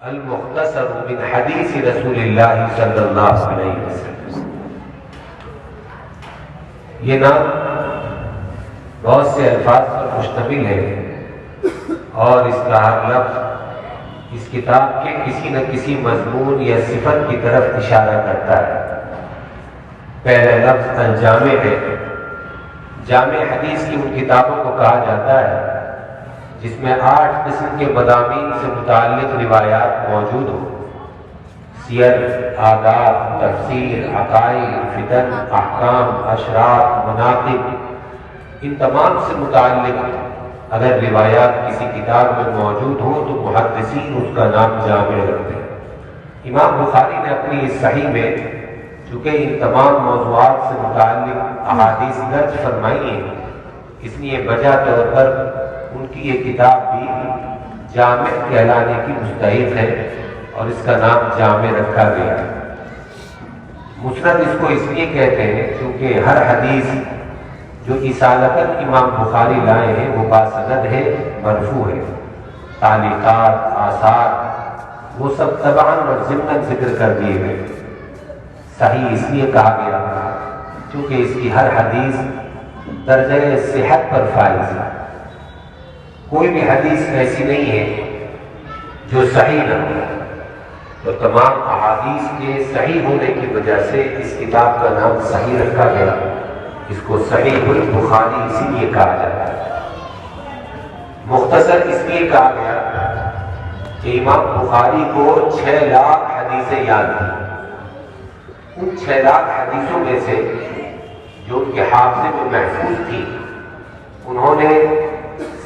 المختصر من حدیث رسول اللہ صلی اللہ علیہ وسلم۔ یہ نام بہت سے الفاظ پر مشتمل ہے اور اس کا ہر لفظ اس کتاب کے کسی نہ کسی مضمون یا صفت کی طرف اشارہ کرتا ہے۔ پہلا لفظ الجامع ہے۔ جامع حدیث کی ان کتابوں کو کہا جاتا ہے جس میں 8 قسم کے مضامین سے متعلق روایات موجود ہوں۔ سیر، آداب، تفسیر، عقائد، فتن، احکام، اشراط، مناقب، ان تمام سے متعلق اگر روایات کسی کتاب میں موجود ہوں تو محدثین اس کا نام جامع رکھتے ہیں۔ امام بخاری نے اپنی اس صحیح میں چونکہ ان تمام موضوعات سے متعلق احادیث درج فرمائی ہیں، اس لیے بجا طور پر ان کی یہ کتاب بھی جامع کہلانے کی مستحق ہے اور اس کا نام جامع رکھا گیا ہے۔ مسند اس کو اس لیے کہتے ہیں کیونکہ ہر حدیث جو اصالتاً امام بخاری لائے ہیں وہ باسند ہے، مرفوع ہے۔ تعلیقات، آثار وہ سب تبعاً اور ضمناً ذکر کر دیے گئے۔ صحیح اس لیے کہا گیا کیونکہ اس کی ہر حدیث درجہ صحت پر فائز ہے۔ کوئی بھی حدیث ایسی نہیں ہے جو صحیح نہ ہو، تو تمام احادیث کے صحیح ہونے کی وجہ سے اس کتاب کا نام صحیح رکھا گیا۔ اس کو صحیح البخاری اسی لیے کہا جاتا ہے۔ مختصر اس لیے کہا گیا کہ امام بخاری کو 6 لاکھ حدیثیں یاد تھیں۔ ان 6 لاکھ حدیثوں میں سے جو ان کے حافظے میں محفوظ تھی، انہوں نے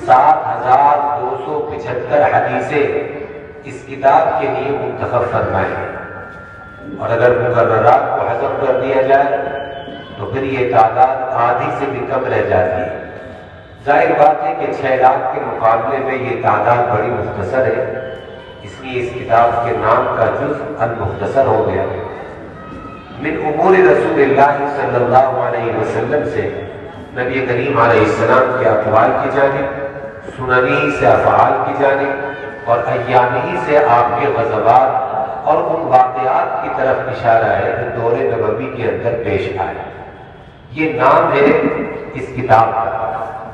7275 حدیثیں اس کتاب کے لیے منتخب فرمائے ہیں، اور اگر مقررات کو حذف کر دیا جائے تو پھر یہ تعداد آدھی سے بھی کم رہ جاتی ہے۔ ظاہر بات ہے کہ 6 لاکھ کے مقابلے میں یہ تعداد بڑی مختصر ہے، اس لیے اس کتاب کے نام کا جز المختصر ہو گیا۔ من امور رسول اللہ صلی اللہ علیہ وسلم سے نبی کریم علیہ السلام کے اقوال کی جانب، سننی سے افعال کی جانب، اور ایامی سے آپ کے غزوات اور ان واقعات کی طرف اشارہ ہے جو دور نبوی کے اندر پیش آئے۔ یہ نام ہے اس کتاب کا۔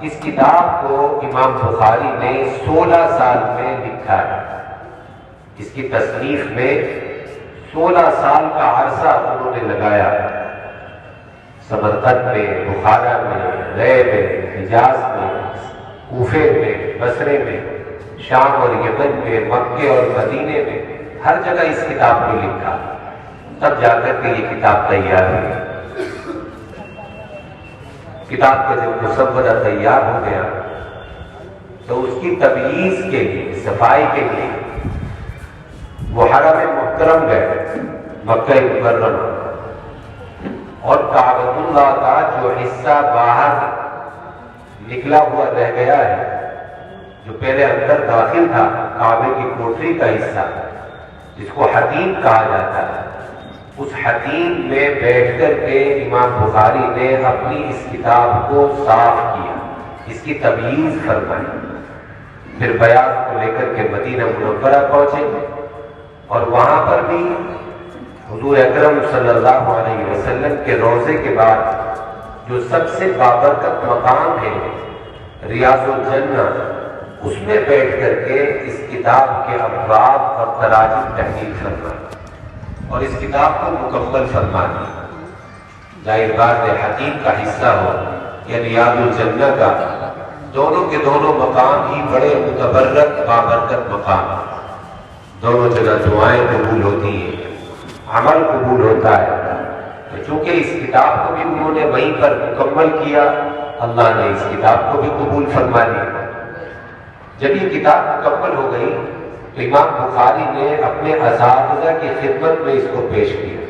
اس کتاب کو امام بخاری نے 16 سال میں لکھا ہے۔ اس کی تصنیف میں 16 سال کا عرصہ انہوں نے لگایا۔ سمرقند میں، بخارا میں، رے میں، حجاز میں، کوفے میں، بصرے میں، شام اور یمن میں، مکے اور مدینے میں، ہر جگہ اس کتاب کو لکھا، تب جا کر کے یہ کتاب تیار ہوئی۔ کتاب کا جب مسودہ تیار ہو گیا تو اس کی تمییز کے لیے، صفائی کے لیے وہ حرم محترم گئے، مکہ مکرمہ، اور کعبۃ اللہ کا جو حصہ باہر نکلا ہوا رہ گیا ہے، جو پہلے اندر داخل تھا، کعبے کی کوٹری کا حصہ جس کو حتیم کہا جاتا ہے، اس حتیم میں بیٹھ کر کے امام بخاری نے اپنی اس کتاب کو صاف کیا، اس کی تمییز فرمائی۔ پھر بیاض کو لے کر کے مدینہ منورہ پہنچے، اور وہاں پر بھی حضور اکرم صلی اللہ علیہ وسلم کے روضے کے بعد جو سب سے بابرکت مقام ہے ریاض الجنہ، اس میں بیٹھ کر کے اس کتاب کے ابواب اور تراجم تحریر فرمائی اور اس کتاب کو مکمل فرمائی۔ ظاہر بات ہے حتیم کا حصہ ہو یا ریاض الجنہ کا، دونوں کے دونوں مقام ہی بڑے متبرک بابرکت مقام ہیں۔ دونوں جگہ دعائیں قبول ہوتی ہیں، عمل قبول ہوتا ہے۔ چونکہ اس کتاب کو بھی انہوں نے وہیں پر مکمل کیا، اللہ نے اس کتاب کو بھی قبول فرما لیا۔ جب یہ کتاب مکمل ہو گئی تو امام بخاری نے اپنے اساتذہ کی خدمت میں اس کو پیش کیا۔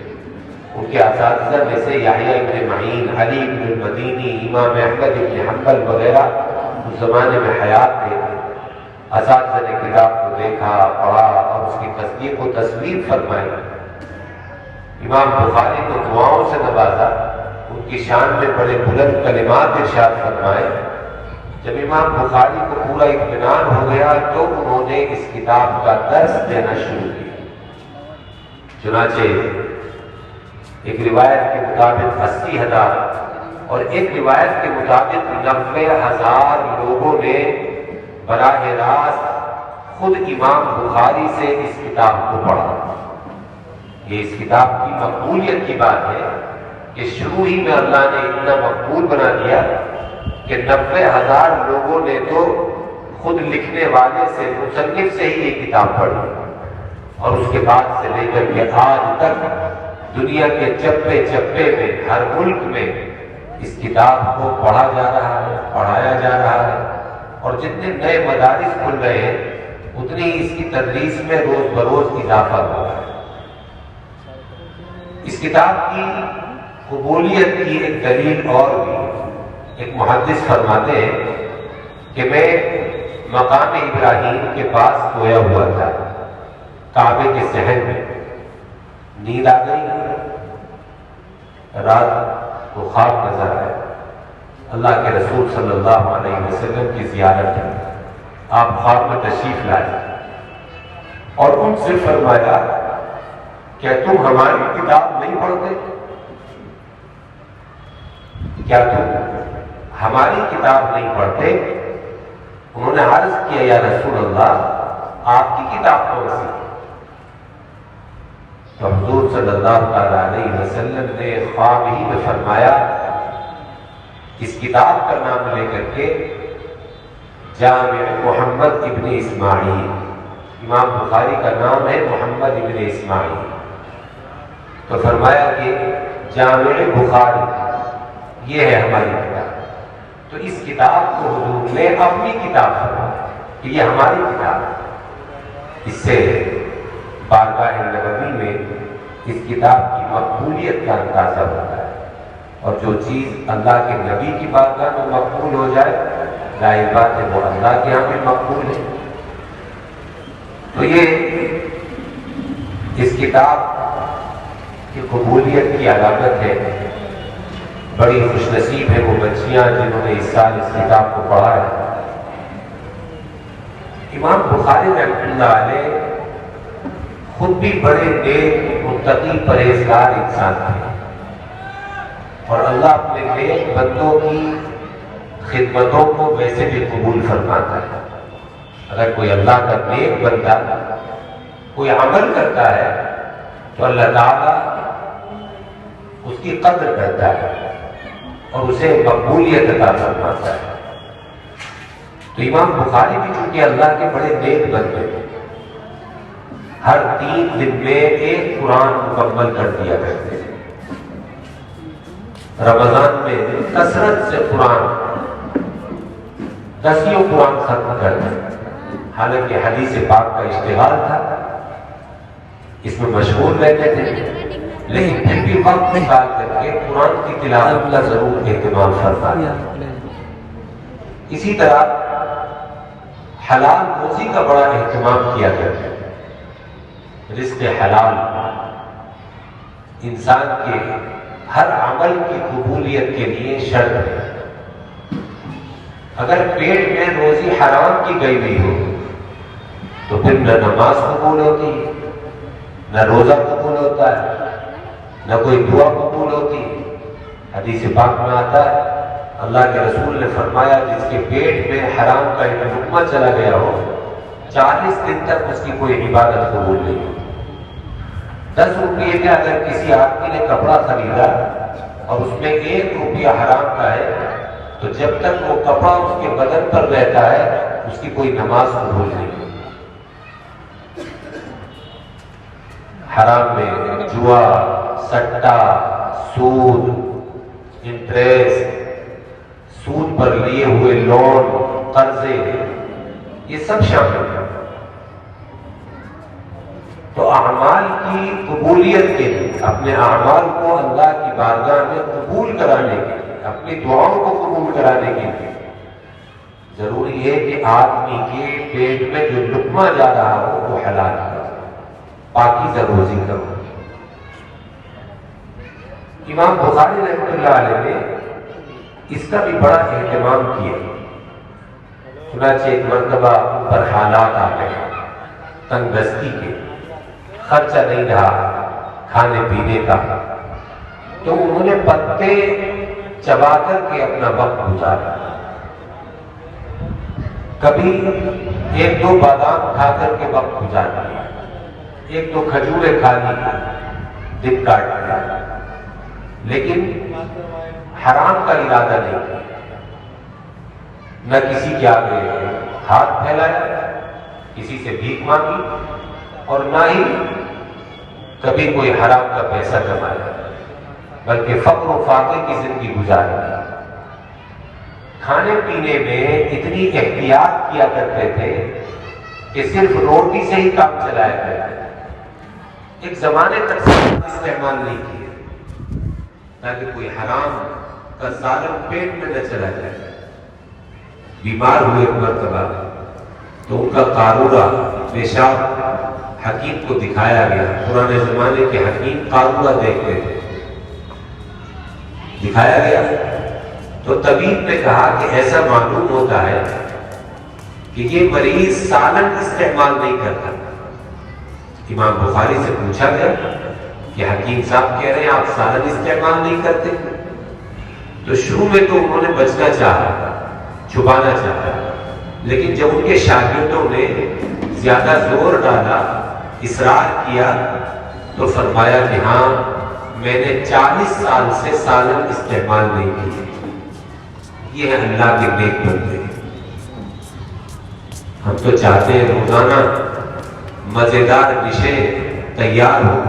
ان کے اساتذہ میں سے یحییٰ ابن معین، علی بن المدینی، امام احمد بن حنبل وغیرہ اس زمانے میں حیات تھے۔ اساتذہ نے کتاب کو دیکھا، پڑھا اور اس کی تصدیق و تصویر فرمائی۔ امام بخاری کو دعاؤں سے نوازا، ان کی شان میں بڑے بلند کلمات ارشاد فرمائے۔ جب امام بخاری کو پورا پورا اطمینان ہو گیا تو انہوں نے اس کتاب کا درس دینا شروع کیا۔ چنانچہ ایک روایت کے مطابق 80,000 اور ایک روایت کے مطابق 90,000 لوگوں نے براہ راست خود امام بخاری سے اس کتاب کو پڑھا۔ یہ اس کتاب کی مقبولیت کی بات ہے کہ شروع ہی میں اللہ نے اتنا مقبول بنا دیا کہ 90,000 لوگوں نے تو خود لکھنے والے سے، مصنف سے ہی یہ کتاب پڑھی، اور اس کے بعد سے لے کر کے آج تک دنیا کے چپے چپے میں ہر ملک میں اس کتاب کو پڑھا جا رہا ہے، پڑھایا جا رہا ہے، اور جتنے نئے مدارس کھل رہے ہیں اتنی اس کی تدریس میں روز بروز اضافہ ہو رہا ہے۔ اس کتاب کی قبولیت کی ایک دلیل اور بھی، ایک محدث فرماتے ہیں کہ میں مقام ابراہیم کے پاس سویا ہوا تھا کعبے کے صحن میں، نیند آ گئی، رات کو خواب نظر آیا، اللہ کے رسول صلی اللہ علیہ وسلم کی زیارت ہے، آپ خواب میں تشریف لائے اور ان سے فرمایا کیا تم ہماری کتاب نہیں پڑھتے؟ کیا تم ہماری کتاب نہیں پڑھتے؟ انہوں نے عرض کیا یا رسول اللہ آپ کی کتاب کون سی؟ تو حضور صلی اللہ علیہ وسلم نے خواب ہی میں فرمایا اس کتاب کا نام لے کر کے جامع محمد ابن اسماعیل، امام بخاری کا نام ہے محمد ابن اسماعیل، تو فرمایا کہ جامع بخاری یہ ہے ہماری کتاب۔ تو اس کتاب کو حضور نے اپنی کتاب فرمایا کہ یہ ہماری کتاب ہے۔ اس سے بارگاہ نبوی میں اس کتاب کی مقبولیت کا اندازہ ہوتا ہے، اور جو چیز اللہ کے نبی کی بارگاہ میں مقبول ہو جائے ظاہر بات ہے وہ اللہ کے یہاں بھی مقبول ہے۔ تو یہ اس کتاب کی قبولیت کی علامت ہے۔ بڑی خوش نصیب ہے وہ بچیاں جنہوں نے اس سال اس کتاب کو پڑھا ہے۔ امام بخاری رحمۃ اللہ علیہ خود بھی بڑے نیک متقی پرہیزگار انسان تھے، اور اللہ اپنے نیک بندوں کی خدمتوں کو ویسے بھی قبول فرماتا ہے۔ اگر کوئی اللہ کا نیک بندہ کوئی عمل کرتا ہے تو اللہ تعالیٰ اس کی قدر کرتا ہے اور اسے مقبولیت عطا فرماتا ہے۔ تو امام بخاری بھی چونکہ اللہ کے بڑے نیک بندے تھے، ہر 3 دن میں ایک قرآن مکمل کر دیا کرتے تھے۔ رمضان میں کثرت سے قرآن 10 قرآن ختم کرتے، حالانکہ حدیث پاک کا اشتغال تھا، اس میں مشغول رہتے تھے، لیکن پھر بھی وقت نکال کر کے قرآن کی تلاوت کا ضرور اہتمام فرمایا۔ اسی طرح حلال روزی کا بڑا اہتمام کیا کرتے ہیں۔ رزق حلال انسان کے ہر عمل کی قبولیت کے لیے شرط ہے۔ اگر پیٹ میں روزی حرام کی گئی ہوئی ہو تو پھر نہ نماز قبول ہوتی، نہ روزہ قبول ہوتا ہے، نہ کوئی دعا قبول ہوتی۔ حدیث پاک میں آتا ہے اللہ کے رسول نے فرمایا جس کے پیٹ میں حرام کا ایک لقمہ چلا گیا ہو 40 دن تک اس کی کوئی عبادت قبول نہیں ہوتی۔ 10 روپئے میں اگر کسی آدمی نے کپڑا خریدا اور اس میں 1 روپیہ حرام کا ہے تو جب تک وہ کپڑا اس کے بدن پر رہتا ہے اس کی کوئی نماز قبول نہیں ہوتی۔ حرام میں جوا، سٹا، سود، انٹریسٹ، سود پر لیے ہوئے لون، قرضے، یہ سب شامل ہیں۔ تو اعمال کی قبولیت کے لیے، اپنے اعمال کو اللہ کی بارگاہ میں قبول کرانے کے لیے، اپنی دعاؤں کو قبول کرانے کے لیے ضروری ہے کہ آدمی کے پیٹ میں جو لقمہ جا رہا ہو وہ حلال کرو، پاکیزہ روزی کرو۔ امام بخاری رحمۃ اللہ علیہ نے اس کا بھی بڑا اہتمام کیا۔ چنانچہ ایک مرتبہ پر حالات آ گئے تنگ دستی کے، خرچہ نہیں رہا کھانے پینے کا، تو انہوں نے پتے چبا کر کے اپنا وقت گزارا۔ کبھی ایک دو بادام کھا کر کے وقت گزار لیا، ایک دو کھجوریں کھا لی، دن کاٹ لیا، لیکن حرام کا ارادہ نہیں کیا، نہ کسی کے آگے ہاتھ پھیلایا، کسی سے بھیک مانگی، اور نہ ہی کبھی کوئی حرام کا پیسہ کمایا، بلکہ فقر و فاقے کی زندگی گزاری۔ کھانے پینے میں اتنی احتیاط کیا کرتے تھے کہ صرف روٹی سے ہی کام چلایا کرتے تھے، ایک زمانے تک استعمال نہیں کیے تاکہ کوئی حرام کا ظالم پیٹ میں نہ چلا جائے۔ بیمار ہوئے ایک مرتبہ تو ان کا قارورہ پیشاب حکیم کو دکھایا گیا۔ پرانے زمانے کے حکیم قارورہ دیکھتے تھے، دکھایا گیا تو طبیب نے کہا کہ ایسا معلوم ہوتا ہے کہ یہ مریض سالن استعمال نہیں کرتا۔ امام بخاری سے پوچھا گیا کہ حکیم صاحب کہہ رہے ہیں آپ سالن استعمال نہیں کرتے؟ تو شروع میں تو انہوں نے بچنا چاہا، چھپانا چاہا، لیکن جب ان کے شاگردوں نے زیادہ زور ڈالا، اصرار کیا، تو فرمایا کہ ہاں میں نے 40 سال سے سالن استعمال نہیں کیے۔ یہ ہے اللہ کے نیک بندے۔ ہم تو چاہتے ہیں روزانہ مزیدار ڈشیں تیار ہو،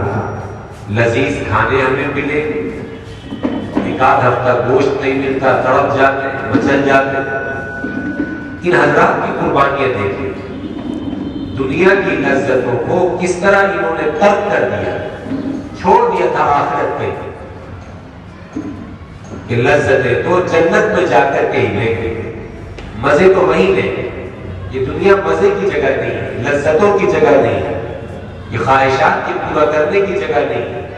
لذیذ کھانے ہمیں ملے، ایک آدھ ہفتہ گوشت نہیں ملتا تڑپ جاتے، مچل جاتے۔ ان حضرات کی قربانیاں دیکھیں، دنیا کی لذتوں کو کس طرح انہوں نے ترک کر دیا، چھوڑ دیا تھا آخرت پہ کہ لذتیں تو جنت میں جا کر کے ہی لیں گے، مزے تو وہیں لیں گے۔ یہ دنیا مزے کی جگہ نہیں ہے، لذتوں کی جگہ نہیں ہے، یہ خواہشات کی پورا کرنے کی جگہ نہیں ہے۔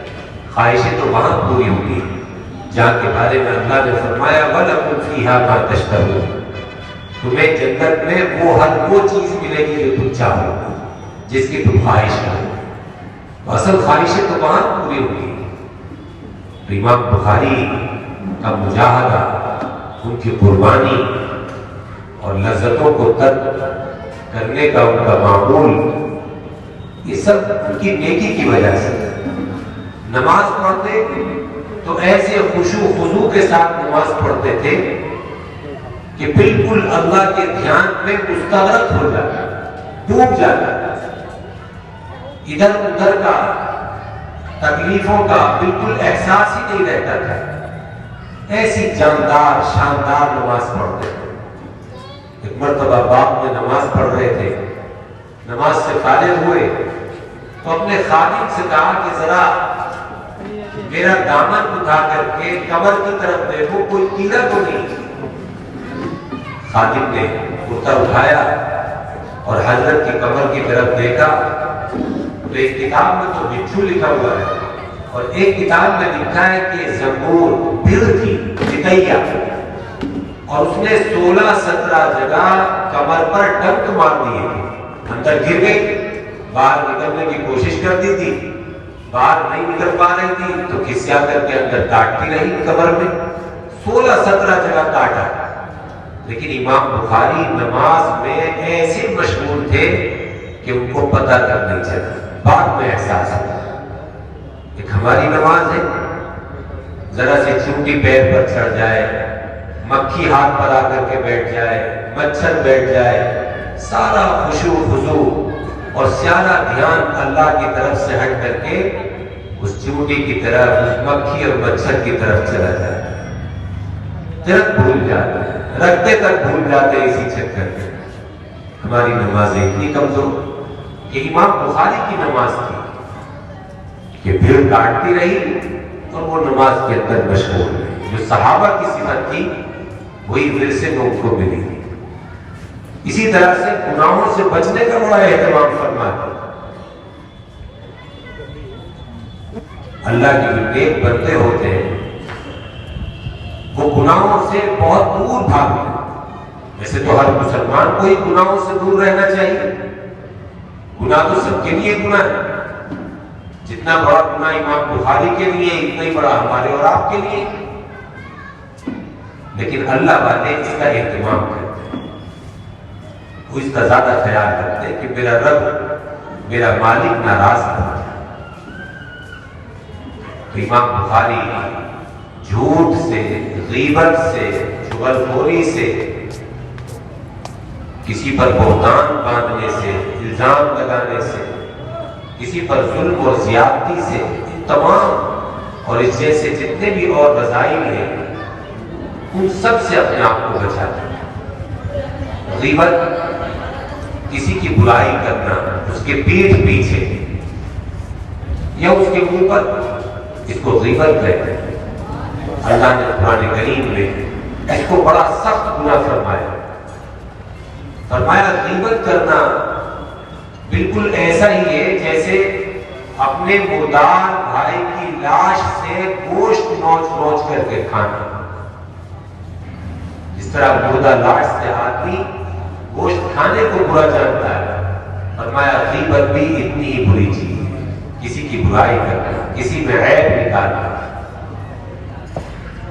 خواہشیں تو وہاں پوری ہوگی جہاں کے بارے میں اللہ نے فرمایا وَلَكُمْ فِيهَا مَا تَشْتَهُونَ، تمہیں جنت میں ہر وہ چیز ملے گی جو تم چاہو، جس کی تم خواہش کرو، اصل خواہشیں تو وہاں پوری ہوگی۔ تو امام بخاری کا مجاہدہ، ان کی قربانی اور لذتوں کو ترک کرنے کا ان کا معمول، یہ سب ان کی نیکی کی وجہ سے۔ نماز پڑھتے تو ایسے خشوع خضوع کے ساتھ نماز پڑھتے تھے کہ بالکل اللہ کے دھیان میں مستغرق ہو جاتا، ڈوب جاتا، ادھر ادھر کا تکلیفوں کا بالکل احساس ہی نہیں رہتا تھا۔ ایسی جاندار شاندار نماز پڑھتے تھے۔ ایک مرتبہ باپ میں نماز پڑھ رہے تھے، نماز سے فارغ ہوئے تو اپنے خادم سے کہا کہ ذرا میرا دامن اٹھا کر کے کمر کی طرف دیکھو کوئی کیڑا تو نہیں۔ خادم نے کرتا اٹھایا اور حضرت کی کمر کی طرف دیکھا تو ایک کتاب میں تو بچھو لکھا ہوا ہے، اور ایک کتاب میں لکھا ہے کہ زنبور بھیڑ تھی چتیا، اور اس نے 16-17 جگہ کمر پر ڈنک مار دیے، اندر گر گئی، باہر نکلنے کی کوشش کرتی تھی، باہر نہیں نکل پا رہی تھی تو کھسیا کر کے اندر کاٹتی رہی کمر میں، 16-17 جگہ کاٹا۔ لیکن امام بخاری نماز میں ایسے مشغول تھے کہ ان کو پتہ تک نہیں چلا، بعد میں احساس ہوا۔ ایک ہماری نماز ہے، ذرا سی چونٹی پیر پر چڑھ جائے، مکھی ہاتھ پر آ کر کے بیٹھ جائے، مچھر بیٹھ جائے، سارا خشوع خضوع اور سارا دھیان اللہ کی طرف سے ہٹ کر کے اس چونٹی کی طرف، اس مکھی اور مچھر کی طرف چلا جائے، ترک بھول جاتے ہیں، رکھتے تک بھول جاتے ہیں اسی چکر میں۔ ہماری نمازیں اتنی کمزور کہ امام بخاری کی نماز تھی کہ بھیڑ کاٹتی رہی اور وہ نماز کے اندر مشغول رہی۔ جو صحابہ کی صفت تھی وہی ورثے میں ان کو ملی تھی۔ اسی طرح سے گناہوں سے بچنے کا بڑا اہتمام فرماتے۔ اللہ کے جو نیک بندے ہوتے ہیں وہ گناہوں سے بہت دور بھاگتے ہیں، ویسے تو ہر مسلمان کو ہی گناہوں سے دور رہنا چاہیے، گناہ تو سب کے لیے گناہ ہے، جتنا بڑا گناہ امام بخاری کے لیے اتنا ہی بڑا ہمارے اور آپ کے لیے، لیکن اللہ والے اس کا اہتمام کرتے ہیں، وہ اس کا زیادہ خیال رکھتے ہیں کہ میرا رب میرا مالک ناراض نہ ہو جائے۔ تو امام بخاری جھوٹ سے، غیبت سے، چغلخوری سے، کسی پر بہتان باندھنے سے، الزام لگانے سے، کسی پر ظلم اور زیادتی سے، ان تمام اور اس جیسے جتنے بھی اور رذائل ہیں ان سب سے اپنے آپ کو بچاتے ہیں۔ غیبت کسی کی برائی کرنا، اس کے پیٹھ پیچھے یا اس کے منہ پر، اس کو غیبت کہتے ہیں۔ اللہ نے قرآن کریم میں اس کو بڑا سخت گناہ فرمایا غیبت کرنا بالکل ایسا ہی ہے جیسے اپنے مردار بھائی کی لاش سے گوشت نوچ نوچ کر کے کھانا۔ جس طرح مردہ لاش سے آدمی گوشت کھانے کو برا جانتا ہے، فرمایا غیبت بھی اتنی ہی بری چیز ہے، کسی کی برائی کرنا، کسی میں عیب نکالنا۔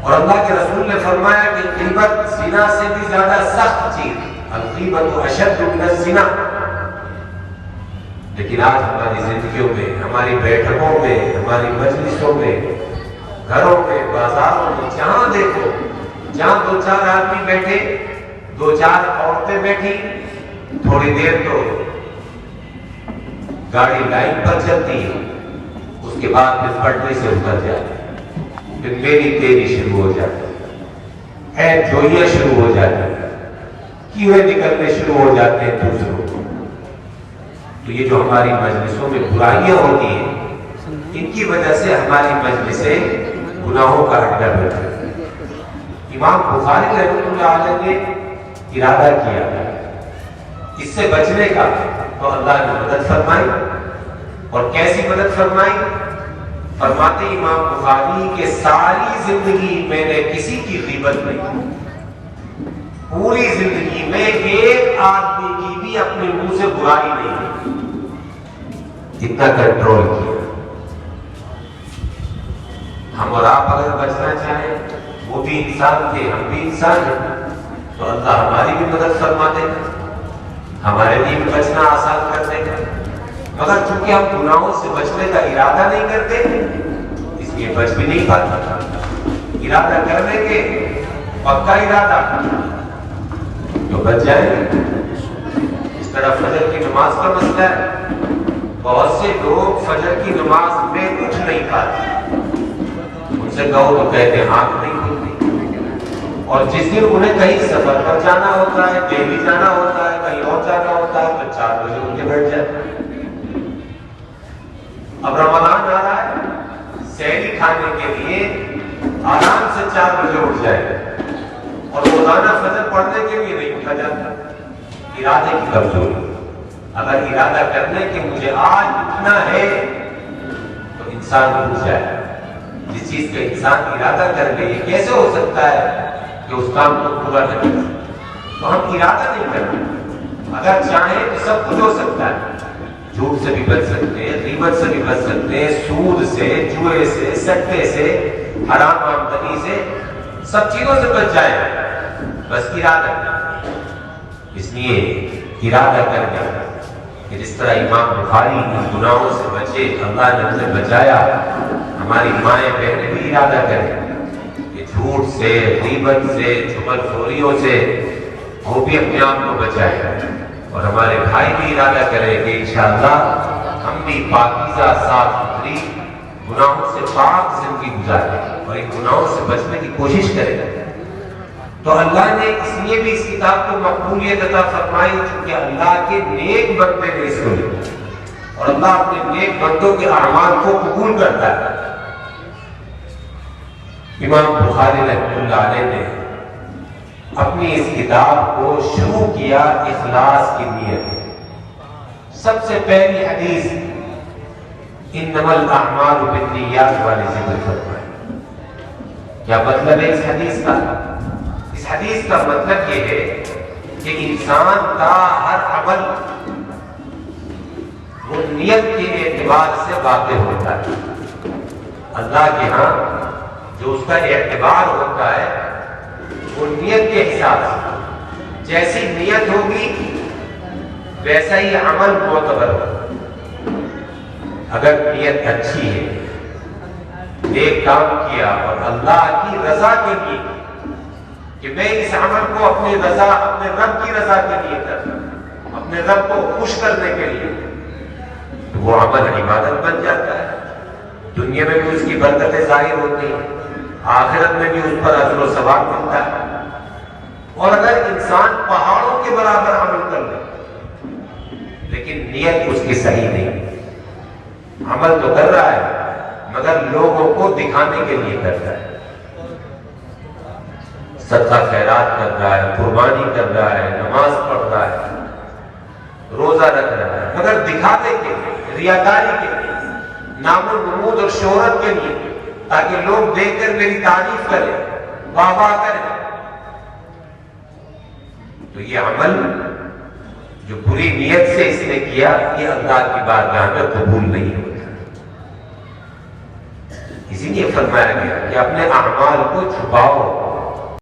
اور اللہ کے رسول نے فرمایا کہ غیبت زنا سے بھی زیادہ سخت چیز ہے، الغیبت اشد من الزنا۔ لیکن آج ہماری زندگیوں میں، ہماری بیٹھکوں میں، ہماری مجلسوں میں، گھروں میں، بازاروں میں، جہاں دیکھو، جہاں دو چار آدمی بیٹھے، دو چار عورتیں بیٹھی، تھوڑی دیر تو گاڑی لائن پر چلتی ہے، اس کے بعد پھر پٹری سے اتر جاتی ہے، پھر میری تیری شروع ہو جاتی ہے، عیب جوئیاں شروع ہو جاتی ہیں، کیویں نکلنے شروع ہو جاتے ہیں دوسروں کو۔ تو یہ جو ہماری مجلسوں میں برائیاں ہوتی ہیں، ان کی وجہ سے ہماری مجلسیں گناہوں کا اڈا بنتی ہیں۔ امام بخاری رحمۃ اللہ علیہ نے ارادہ کیا اس سے بچنے کا، تو اللہ نے مدد فرمائی۔ اور کیسی مدد فرمائی؟ فرماتے امام بخاری کہ ساری زندگی میں نے کسی کی غیبت نہیں کی، پوری زندگی میں ایک آدمی کی بھی اپنے منہ سے برائی نہیں کی، اتنا کنٹرول کیا۔ ہم اور آپ اگر بچنا چاہیں، وہ بھی انسان تھے، ہم بھی انسان ہیں، تو اللہ ہماری بھی مدد فرما دے گا، ہمارے لیے بھی بچنا آسان کر دے گا۔ مگر چونکہ ہم گناہوں سے بچنے کا ارادہ نہیں کرتے، اس لیے بچ بھی نہیں پاتے۔ ارادہ کر لیں گے، پکا ارادہ، تو بچ جائیں گے۔ اس طرح فجر کی نماز کا مسئلہ ہے، بہت سے لوگ فجر کی نماز میں اٹھ نہیں پاتے، ان سے کہو تو کہتے ہیں آنکھ نہیں کھلتی۔ اور جس دن انہیں کہیں سفر پر جانا ہوتا ہے، دہلی جانا ہوتا ہے، کہیں اور جانا ہوتا ہے، تو 4 بجے اٹھ کے بیٹھ جاتے ہیں۔ اب رمضان آ رہا ہے، سحری کھانے کے لیے آرام سے 4 بجے اٹھ جائے، اور روزانہ فجر پڑھنے کے لیے نہیں اٹھا جاتا۔ ارادے کی کمزوری۔ اگر ارادہ کرنے کہ مجھے آج اٹھنا ہے، تو انسان اٹھ جائے۔ جس چیز کا انسان ارادہ کر لے، یہ کیسے ہو سکتا ہے کہ اس کام کو پورا نہ کر؟ تو ہم ارادہ نہیں کرتے، اگر چاہیں تو سب کچھ ہو سکتا ہے۔ جھوٹ سے بھی بچ سکتے ہیں، غیبت سے بھی بچ سکتے ہیں، سود سے، جوئے سے، سٹے سے، حرام آمدنی سے، سب چیزوں سے بچ جائیں، بس ارادہ کریں۔ اس لیے ارادہ کرنا کہ جس طرح امام بخاری ان گناہوں سے بچے، اللہ نے اسے بچایا، ہماری مائیں بہنیں بھی ارادہ کریں کہ جھوٹ سے، غیبت سے، چغلخوریوں سے وہ بھی اپنے آپ کو بچائے، اور ہمارے بھائی بھی ارادہ کریں کہ انشاءاللہ ہم بھی پاکیزہ، صاف ستھری، گناہوں سے پاک زندگی گزاریں اور ان گناہوں سے بچنے کی کوشش کریں۔ تو اللہ نے اس لیے بھی اس کتاب کو مقبولیت عطا فرمائی چونکہ اللہ کے نیک بندے نے اس کو لکھا، اور اللہ اپنے نیک بندوں کے اعمال کو قبول کرتا ہے۔ امام بخاری رحمۃ اللہ علیہ نے اپنی اس کتاب کو شروع کیا اخلاص کی نیت سے۔ سب سے پہلی حدیث انما الاعمال بالنیات والے ذکر فرمائی۔ کیا مطلب ہے اس حدیث کا؟ اس حدیث کا مطلب یہ ہے کہ انسان کا ہر عمل وہ نیت کے اعتبار سے واقع ہوتا ہے. اللہ کے ہاں جو اس کا اعتبار ہوتا ہے وہ نیت کے حساب سے، جیسی نیت ہوگی ویسا ہی عمل معتبر ہوگا. اگر نیت اچھی ہے، نیک کام کیا اور اللہ کی رضا کے لیے کہ میں اس عمل کو اپنی رضا، اپنے رب کی رضا کے لیے کرتا ہوں، اپنے رب کو خوش کرنے کے لیے، تو وہ عمل عبادت بن جاتا ہے. دنیا میں بھی اس کی برکتیں ظاہر ہوتی ہیں، آخرت میں بھی اس پر اجر و ثواب ملتا ہے. اور اگر انسان پہاڑوں کے برابر عمل کر لے لیکن نیت اس کی صحیح نہیں، عمل تو کر رہا ہے مگر لوگوں کو دکھانے کے لیے کرتا ہے، صدقہ خیرات کر رہا ہے، قربانی کر رہا ہے، نماز پڑھ رہا ہے، روزہ رکھ رہا ہے، مگر دکھانے کے لیے، ریاکاری کے لیے، نام و نمود اور شہرت کے لیے، تاکہ لوگ دیکھ کر میری تعریف کریں، واہ واہ کریں. تو یہ عمل جو بری نیت سے اس نے کیا یہ اللہ کی بارگاہ میں قبول نہیں ہوتا. اسی لیے فرمایا گیا کہ اپنے اعمال کو چھپاؤ